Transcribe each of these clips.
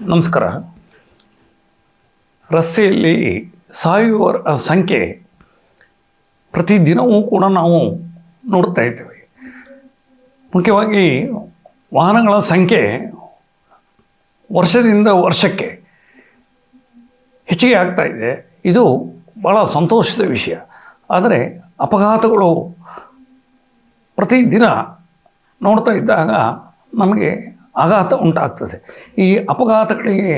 ನಮಸ್ಕಾರ. ರಸ್ತೆಯಲ್ಲಿ ಸಾಯುವವರ ಸಂಖ್ಯೆ ಪ್ರತಿದಿನವೂ ಕೂಡ ನಾವು ನೋಡ್ತಾ ಇದ್ದೇವೆ. ಮುಖ್ಯವಾಗಿ ವಾಹನಗಳ ಸಂಖ್ಯೆ ವರ್ಷದಿಂದ ವರ್ಷಕ್ಕೆ ಹೆಚ್ಚಿಗೆ ಆಗ್ತಾ ಇದೆ. ಇದು ಭಾಳ ಸಂತೋಷದ ವಿಷಯ. ಆದರೆ ಅಪಘಾತಗಳು ಪ್ರತಿದಿನ ನೋಡ್ತಾ ಇದ್ದಾಗ ನಮಗೆ ಆಘಾತ ಉಂಟಾಗ್ತದೆ. ಈ ಅಪಘಾತಗಳಿಗೆ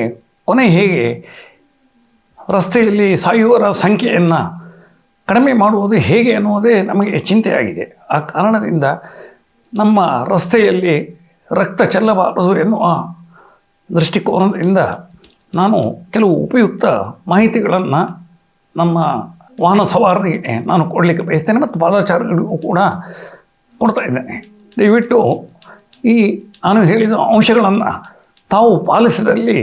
ಕೊನೆ ಹೇಗೆ, ರಸ್ತೆಯಲ್ಲಿ ಸಾಯುವವರ ಸಂಖ್ಯೆಯನ್ನು ಕಡಿಮೆ ಮಾಡುವುದು ಹೇಗೆ ಅನ್ನುವುದೇ ನಮಗೆ ಚಿಂತೆಯಾಗಿದೆ. ಆ ಕಾರಣದಿಂದ ನಮ್ಮ ರಸ್ತೆಯಲ್ಲಿ ರಕ್ತ ಚೆಲ್ಲಬಾರದು ಎನ್ನುವ ದೃಷ್ಟಿಕೋನದಿಂದ ನಾನು ಕೆಲವು ಉಪಯುಕ್ತ ಮಾಹಿತಿಗಳನ್ನು ನಮ್ಮ ವಾಹನ ಸವಾರರಿಗೆ ನಾನು ಕೊಡಲಿಕ್ಕೆ ಬಯಸ್ತೇನೆ ಮತ್ತು ಪಾದಚಾರಿಗಳಿಗೂ ಕೂಡ ಕೊಡ್ತಾ ಇದ್ದೇನೆ. ದಯವಿಟ್ಟು ಈ ನಾನು ಹೇಳಿದ ಅಂಶಗಳನ್ನು ತಾವು ಪಾಲಿಸಿದಲ್ಲಿ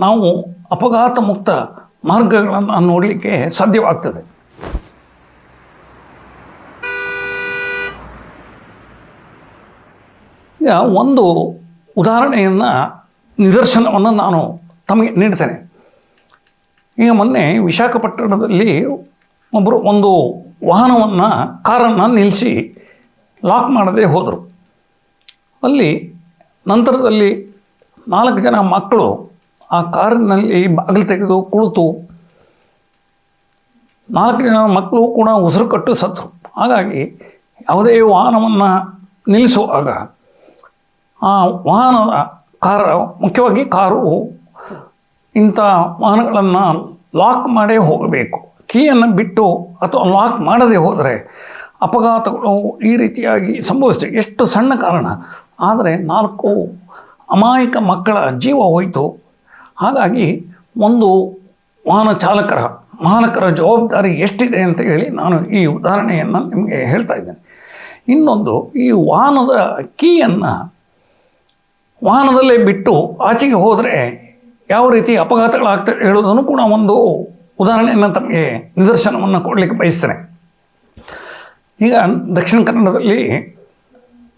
ನಾವು ಅಪಘಾತ ಮುಕ್ತ ಮಾರ್ಗಗಳನ್ನು ನೋಡಲಿಕ್ಕೆ ಸಾಧ್ಯವಾಗ್ತದೆ. ಈಗ ಒಂದು ಉದಾಹರಣೆಯನ್ನು ನಿದರ್ಶನವನ್ನು ನಾನು ತಮಗೆ ನೀಡ್ತೇನೆ. ಈಗ ಮೊನ್ನೆ ವಿಶಾಖಪಟ್ಟಣದಲ್ಲಿ ಒಬ್ಬರು ಒಂದು ವಾಹನವನ್ನು ಕಾರನ್ನು ನಿಲ್ಲಿಸಿ ಲಾಕ್ ಮಾಡದೆ ಹೋದರು. ಅಲ್ಲಿ ನಂತರದಲ್ಲಿ 4 ಜನ ಮಕ್ಕಳು ಆ ಕಾರಿನಲ್ಲಿ ಬಾಗಿಲು ತೆಗೆದು ಕುಳಿತು 4 ಜನ ಮಕ್ಕಳು ಕೂಡ ಉಸಿರು ಕಟ್ಟು ಸತ್ತರು. ಹಾಗಾಗಿ ಯಾವುದೇ ವಾಹನವನ್ನು ನಿಲ್ಲಿಸುವಾಗ ಆ ವಾಹನದ ಮುಖ್ಯವಾಗಿ ಕಾರು ಇಂಥ ವಾಹನಗಳನ್ನು ಲಾಕ್ ಮಾಡೇ ಹೋಗಬೇಕು. ಕೀಯನ್ನು ಬಿಟ್ಟು ಅಥವಾ ಲಾಕ್ ಮಾಡದೆ ಹೋದರೆ ಅಪಘಾತಗಳು ಈ ರೀತಿಯಾಗಿ ಸಂಭವಿಸ್ತವೆ. ಎಷ್ಟು ಸಣ್ಣ ಕಾರಣ, ಆದರೆ 4 ಅಮಾಯಕ ಮಕ್ಕಳ ಜೀವ ಹೋಯಿತು. ಹಾಗಾಗಿ ಒಂದು ಮಾಲಕರ ಜವಾಬ್ದಾರಿ ಎಷ್ಟಿದೆ ಅಂತ ಹೇಳಿ ನಾನು ಈ ಉದಾಹರಣೆಯನ್ನು ನಿಮಗೆ ಹೇಳ್ತಾ ಇದ್ದೇನೆ. ಇನ್ನೊಂದು, ಈ ವಾಹನದ ಕೀಯನ್ನು ವಾಹನದಲ್ಲೇ ಬಿಟ್ಟು ಆಚೆಗೆ ಹೋದರೆ ಯಾವ ರೀತಿ ಅಪಘಾತಗಳಾಗ್ತವೆ ಹೇಳೋದನ್ನು ಕೂಡ ಒಂದು ಉದಾಹರಣೆಯನ್ನು ತಮಗೆ ನಿದರ್ಶನವನ್ನು ಕೊಡಲಿಕ್ಕೆ ಬಯಸ್ತೇನೆ. ಈಗ ದಕ್ಷಿಣ ಕನ್ನಡದಲ್ಲಿ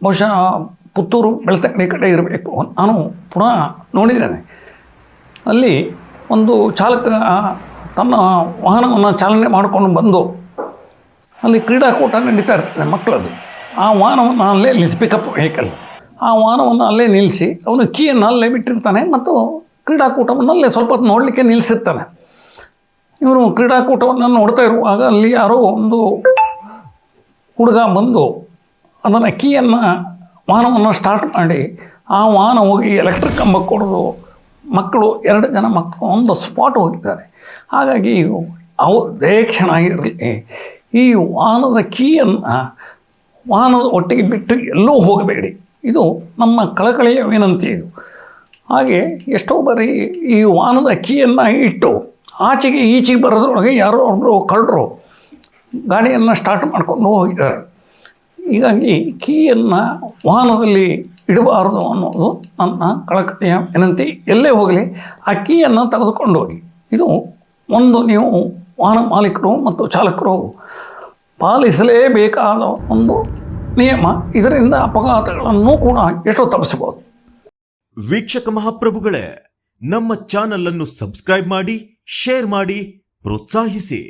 ಬಹುಶಃ ಪುತ್ತೂರು ಬೆಳ್ತಂಗಡಿ ಕಡೆ ಇರಬೇಕು, ನಾನು ಪುನಃ ನೋಡಿದ್ದೇನೆ. ಅಲ್ಲಿ ಒಂದು ಚಾಲಕ ತನ್ನ ವಾಹನವನ್ನು ಚಾಲನೆ ಮಾಡಿಕೊಂಡು ಬಂದು ಅಲ್ಲಿ ಕ್ರೀಡಾಕೂಟ ನಡೀತಾ ಇರ್ತದೆ ಮಕ್ಕಳದ್ದು. ಆ ವಾಹನವನ್ನು ಅಲ್ಲೇ ನಿಲ್ಲಿಸಿ, ಪಿಕಪ್ ವೆಹಿಕಲ್, ಆ ವಾಹನವನ್ನು ಅಲ್ಲೇ ನಿಲ್ಲಿಸಿ ಅವನು ಕೀಯನ್ನು ಅಲ್ಲೇ ಬಿಟ್ಟಿರ್ತಾನೆ ಮತ್ತು ಕ್ರೀಡಾಕೂಟವನ್ನು ಅಲ್ಲೇ ಸ್ವಲ್ಪ ಹೊತ್ತು ನೋಡಲಿಕ್ಕೆ ನಿಲ್ಲಿಸಿರ್ತಾನೆ. ಇವನು ಕ್ರೀಡಾಕೂಟವನ್ನು ನೋಡ್ತಾ ಇರುವಾಗ ಅಲ್ಲಿ ಯಾರೋ ಒಂದು ಹುಡುಗ ಬಂದು ಅದನ್ನು ಕೀಯನ್ನು ವಾಹನವನ್ನು ಸ್ಟಾರ್ಟ್ ಮಾಡಿ ಆ ವಾಹನ ಹೋಗಿ ಎಲೆಕ್ಟ್ರಿಕ್ ಕಂಬಕ್ಕೆ ಕೊಡೋದು. ಮಕ್ಕಳು 2 ಜನ ಮಕ್ಕಳು ಒಂದು ಸ್ಪಾಟ್ ಹೋಗಿದ್ದಾರೆ. ಹಾಗಾಗಿ ಅದೇ ಕ್ಷಣ ಆಗಿರಲಿ, ಈ ವಾಹನದ ಕೀಯನ್ನು ವಾಹನದ ಒಟ್ಟಿಗೆ ಬಿಟ್ಟು ಎಲ್ಲೂ ಹೋಗಬೇಡಿ. ಇದು ನಮ್ಮ ಕಳಕಳಿಯ ವಿನಂತಿ. ಇದು ಹಾಗೆ ಎಷ್ಟೋ ಬಾರಿ ಈ ವಾಹನದ ಕೀಯನ್ನು ಇಟ್ಟು ಈಚೆಗೆ ಬರೋದ್ರೊಳಗೆ ಯಾರೋ ಒಬ್ಬರು ಕಳ್ಳರು ಗಾಡಿಯನ್ನು ಸ್ಟಾರ್ಟ್ ಮಾಡಿಕೊಂಡು ಹೋಗಿದ್ದಾರೆ. ಹೀಗಾಗಿ ಕೀಯನ್ನು ವಾಹನದಲ್ಲಿ ಇಡಬಾರದು ಅನ್ನೋದು ನನ್ನ ಕಳಕಳಿಯ ವಿನಂತಿ. ಎಲ್ಲೇ ಹೋಗಲಿ ಆ ಕೀಯನ್ನು ತೆಗೆದುಕೊಂಡು ಹೋಗಿ. ಇದು ಒಂದು ನೀವು ವಾಹನ ಮಾಲೀಕರು ಮತ್ತು ಚಾಲಕರು ಪಾಲಿಸಲೇಬೇಕಾದ ಒಂದು ನಿಯಮ. ಇದರಿಂದ ಅಪಘಾತಗಳನ್ನು ಕೂಡ ಎಷ್ಟೋ ತಪ್ಪಿಸಬಹುದು. ವೀಕ್ಷಕ ಮಹಾಪ್ರಭುಗಳೇ, ನಮ್ಮ ಚಾನಲ್ ಅನ್ನು ಸಬ್ಸ್ಕ್ರೈಬ್ ಮಾಡಿ, ಶೇರ್ ಮಾಡಿ, ಪ್ರೋತ್ಸಾಹಿಸಿ.